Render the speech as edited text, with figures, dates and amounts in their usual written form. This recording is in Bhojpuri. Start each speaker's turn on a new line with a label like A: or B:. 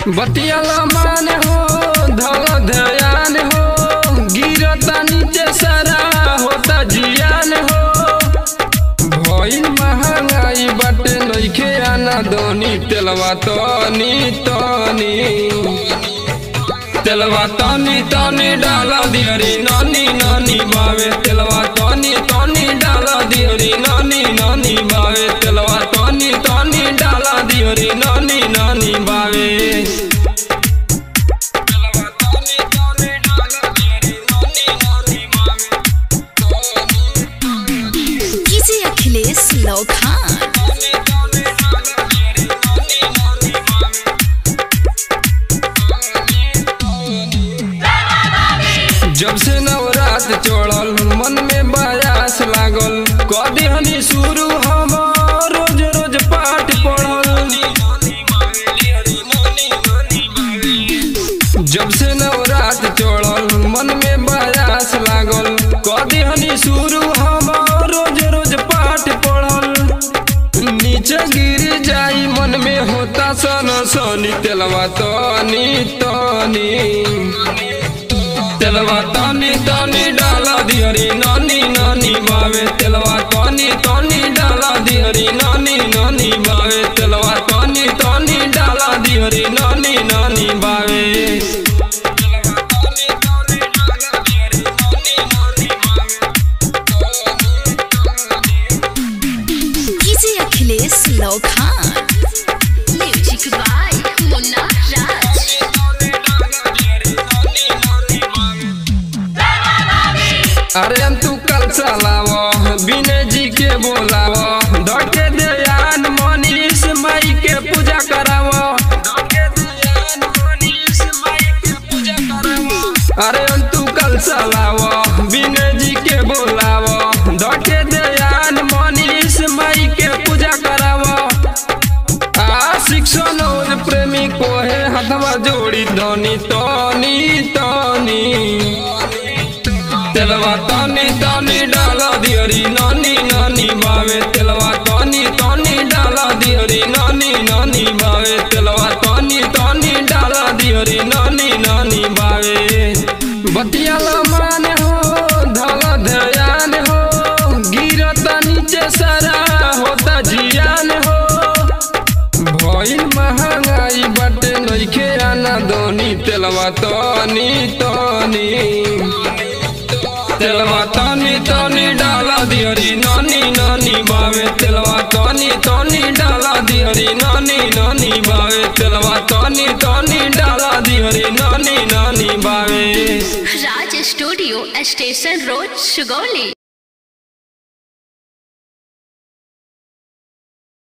A: बतियाला मान हो धल ध्यान हो गिरता नीचे सारा होता जियान हो। भइल महंगाई बाटे नइखे आना दोनी तेलवा तनी तनी तेलवा तनी तनी डाला दियरी नानी नानी बावे तेलवा तनी तनी डाला दियरी नानी नानी बावे तेलवा तनी तनी डाला दियरी नानी नानी बावे। जब से नवरात चढ़ल मन में बयास लागल कदी हनी शुरू हम रोज रोज पाठ पढ़ल। जब से नवरात चढ़ल मन में बयास लागल कदी हनी शुरू हम रोज रोज पाठ पढ़ल। नीचे गिर जाई मन में होता सन सनी तेलवा तनी तनी तेलवा तनी तनी डाला दियरी नानी नानी बावे तेलवा तनी तनी डाला दियरी नानी नानी बावे तेलवा तनी तनी डाला दियरी नानी नानी बावे। अरे तू कल चलावो विनय जी के बोलावो धके दयान मनीष माई के पूजा करावो। अरे तू कल चलावो विनय जी के बोलावो धके दयान मनीष माई के पूजा करावो। आशिक सनोज प्रेमी को है हथवा जोड़ी धनी तनी तनी तेलवा तनी तनी डाला दियरी नानी नानी बावे तेलवा तनी तनी डाला दियरी नानी नानी बावे तेलवा तनी तनी डाला दियरी नानी नानी बावे। बतियाला मान हो धल ध्यान हो गिरता नीचे सारा होता जियान हो। भइल महंगाई बाटे नइखे आना दोनी तेलवा तनी तनी तेलवा तनी तनी डाला दियरी नानी नानी बावे तेलवा तनी तनी डाला दियरी नानी नानी बावे तेलवा तनी तनी डाला दियरी नानी नानी बावे।
B: राज स्टूडियो स्टेशन रोड सुगौली।